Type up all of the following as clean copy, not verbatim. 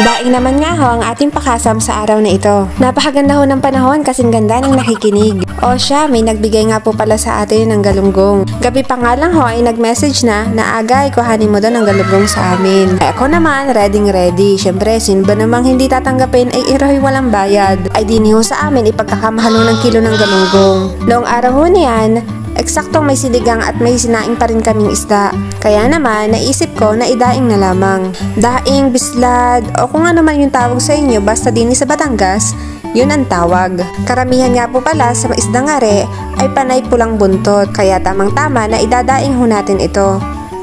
Daing naman nga ho ang ating pakasam sa araw na ito. Napakaganda ho ng panahon kasing ganda ng nakikinig. O siya, may nagbigay nga po pala sa atin ng galunggong. Gabi pa nga lang ho ay nag-message na agay kuhanin mo daw ng galunggong sa amin. Ay ako naman, ready. Siyempre, sino ba namang hindi tatanggapin ay irahoy walang bayad. Ay dini ho sa amin ipagkakamahal ng kilo ng galunggong. Noong araw ho niyan, eksaktong may siligang at may sinaing pa rin kaming isda. Kaya naman, naisip ko na idaing na lamang. Daing, bislad, o kung ano man yung tawag sa inyo basta din sa Batangas, yun ang tawag. Karamihan nga po pala sa isdang are ay panay pulang buntot. Kaya tamang-tama na idadaing ho natin ito.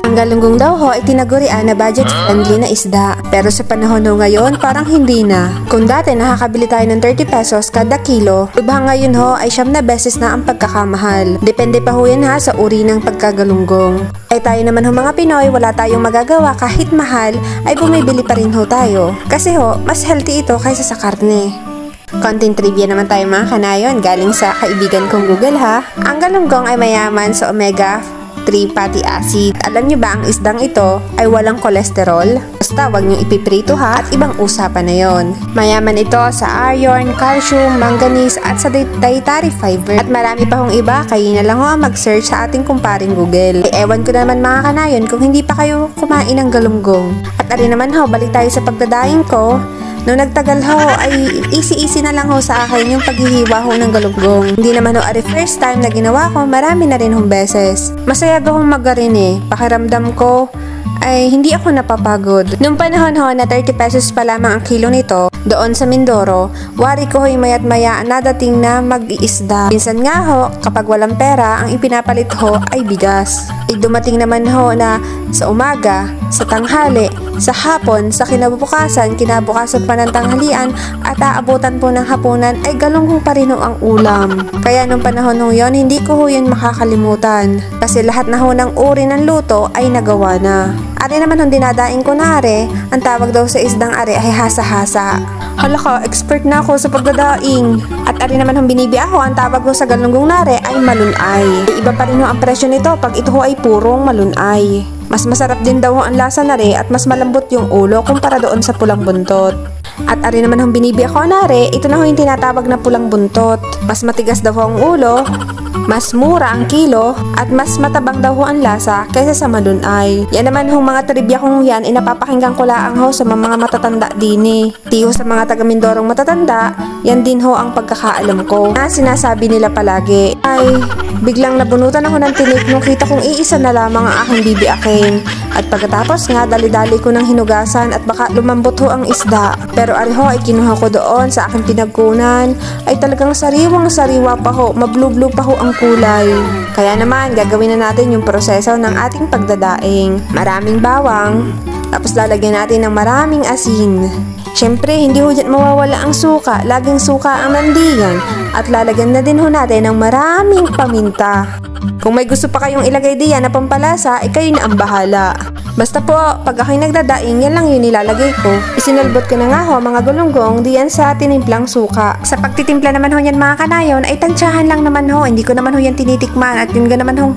Ang galunggong daw ho ay tinagurian na budget-friendly na isda. Pero sa panahon ho ngayon, parang hindi na. Kung dati nakakabili tayo ng 30 pesos kada kilo, lubhang ngayon ho ay 9 beses na ang pagkakamahal. Depende pa ho yan ha sa uri ng pagkagalunggong. Ay tayo naman ho mga Pinoy, wala tayong magagawa kahit mahal, ay bumibili pa rin ho tayo. Kasi ho, mas healthy ito kaysa sa karne. Konting trivia naman tayo mga kanayon galing sa kaibigan kong Google ha. Ang galunggong ay mayaman sa omega 3 fatty acid. Alam nyo ba ang isdang ito ay walang kolesterol? Basta wag nyo ipiprito ha at ibang usapan na yon. Mayaman ito sa iron, calcium, manganese at sa dietary fiber. At marami pa hong iba, kayo na lang ho ang mag-search sa ating kumparing Google. Ewan ko naman mga kanayon kung hindi pa kayo kumain ng galunggong. At ari naman ho, balik tayo sa pagdadaing ko. Noong nagtagal ho, ay easy na lang ho sa akin yung paghihiwa ho ng galunggong. Hindi naman ho ari first time na ginawa ko, marami na rin hong beses. Masaya ko hong magarin pakiramdam ko ay hindi ako napapagod. Noong panahon ho na 30 pesos pa lamang ang kilo nito, doon sa Mindoro, wari ko ho'y mayat maya nadating na mag-iisda. Minsan nga ho, kapag walang pera, ang ipinapalit ho ay bigas. Ay dumating naman ho na sa umaga, sa tanghali, sa hapon, sa kinabukasan pa ng tanghalian at aabutan po ng hapunan ay galunggong pa rin ho ang ulam. Kaya nung panahon ho yon, hindi ko ho yun makakalimutan. Kasi lahat na ho ng uri ng luto ay nagawa na. Ari naman hong dinadaing ko na are, ang tawag daw sa isdang are ay hasa-hasa. Hala ka, expert na ako sa pagdadaing. At ari naman hong binibi ako, ang tawag ko sa galunggong nare ay malunay. Iba pa rin ho ang presyo nito pag ito ho ay purong malunay. Mas masarap din daw ang lasa nare at mas malambot yung ulo kumpara doon sa pulang buntot. At ari naman hong binibi ako nare, ito na ho yung tinatawag na pulang buntot. Mas matigas daw ang ulo, mas mura ang kilo, at mas matabang daw ho ang lasa kaysa sa malunay. Yan naman hong mga trivia kong yan, inapapakinggan ko laang ho sa mga matatanda din Tiho sa mga taga Mindorong matatanda, yan din ho ang pagkakaalam ko. Na sinasabi nila palagi, ay biglang nabunutan ako ng tinik nung kita kong iisa na lamang ang aking bibiakin. At pagkatapos nga, dali-dali ko ng hinugasan at baka lumambot ho ang isda. Pero ari ho ay kinuha ko doon sa aking pinagkunan, ay talagang sariwang-sariwa pa ho, mablue-blue pa ho ang kulay. Kaya naman, gagawin na natin yung proseso ng ating pagdadaing. Maraming bawang, tapos lalagyan natin ng maraming asin. Siyempre, hindi ho dyan mawawala ang suka. Laging suka ang nandiyan. At lalagyan na din ho natin ng maraming paminta. Kung may gusto pa kayong ilagay diyan na pampalasa, ay kayo na ang bahala. Basta po, pag ako'y nagdadaing, yan lang yun nilalagay ko. Isinalbot ko na nga ho mga gulunggong diyan sa tinimplang suka. Sa pagtitimpla naman ho yan mga kanayon, ay tansyahan lang naman ho. Hindi ko naman ho yan tinitikman at yun naman ho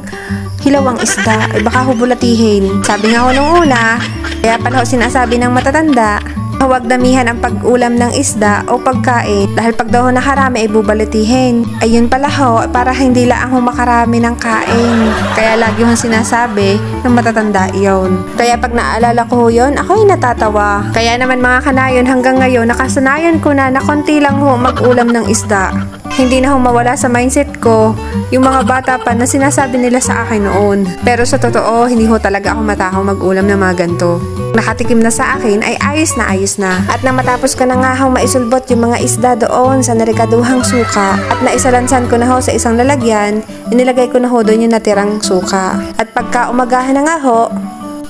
hilawang isda, ay baka ho bulatihin. Sabi nga ho nung una, kaya pala ho sinasabi ng matatanda, huwag damihan ang pag-ulam ng isda o pagkain dahil pag daw nakarami ay bubalitihin. Ayun pala ho, para hindi lang ho makarami ng kain. Kaya lagi ho sinasabi ng matatanda iyon. Kaya pag naalala ko ho yun, ako'y natatawa. Kaya naman mga kanayon, hanggang ngayon nakasanayan ko na konti lang ho mag-ulam ng isda. Hindi na ho mawala sa mindset ko yung mga bata pa na sinasabi nila sa akin noon. Pero sa totoo, hindi ho talaga ako matakaw mag-ulam ng mga ganito. Nakatikim na sa akin ay ayos na. At nang matapos ko na nga ho maisulbot yung mga isda doon sa narikaduhang suka at naisalansan ko na ho sa isang lalagyan, inilagay ko na ho doon yung natirang suka. At pagka umagahan na nga ho,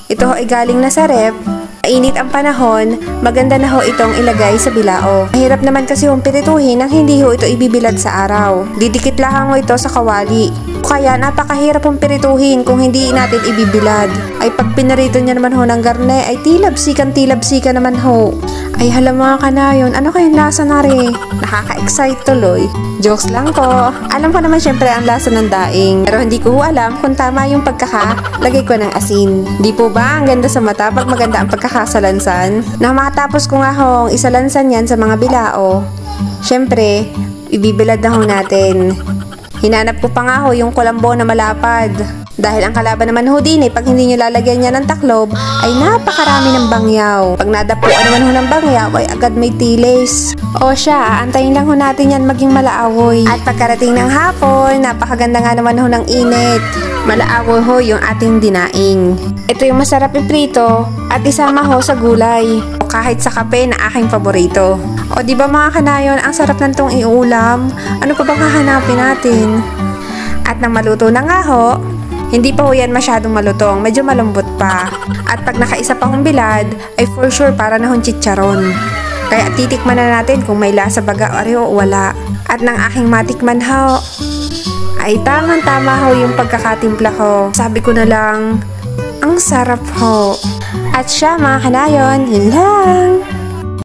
ito ho ay galing na sa ref. Mainit ang panahon, maganda na ho itong ilagay sa bilao. Mahirap naman kasi hong pirituhin nang hindi ho ito ibibilad sa araw. Didikit lang ho ito sa kawali. Kaya napakahirap hong pirituhin kung hindi natin ibibilad. Ay pag pinarito niya naman ho ng garne ay tilabsikan naman ho. Ay hala mga kanayon, ano kayong lasa na rin? Nakaka-excite tuloy. Jokes lang ko. Alam ko naman syempre ang lasa ng daing. Pero hindi ko alam kung tama yung pagkakalagay ko ng asin. Di po ba ang ganda sa mata pag maganda ang pagkakasalansan? Nang makatapos ko nga hong isalansan yan sa mga bilao, syempre, ibibilad na ho natin. Hinanap ko pa nga ho yung kulambo na malapad. Dahil ang kalaban naman ho din pag hindi nyo lalagyan niya ng taklob, ay napakarami ng bangyaw. Pag nadapuan naman ho ng bangyaw, ay agad may tilis. O siya, aantayin lang ho natin yan maging malaawoy. At pagkarating ng hapon, napakaganda nga naman ho ng init. Malaawoy ho yung ating dinaing. Ito yung masarap iprito at isama ho sa gulay. O kahit sa kape na aking paborito. O di ba mga kanayon, ang sarap ng tong iulam. Ano pa bang hahanapin natin? At nang maluto na nga ho, hindi pa ho yan masyadong malutong, medyo malambot pa. At pag nakaisa pa hong bilad, ay for sure para na hong chicharon. Kaya titikman na natin kung may lasa baga o wala. At nang aking matikman ho, ay tamang-tama ho yung pagkakatimpla ko. Sabi ko na lang, ang sarap ho. At siya mga kanayon, yun lang.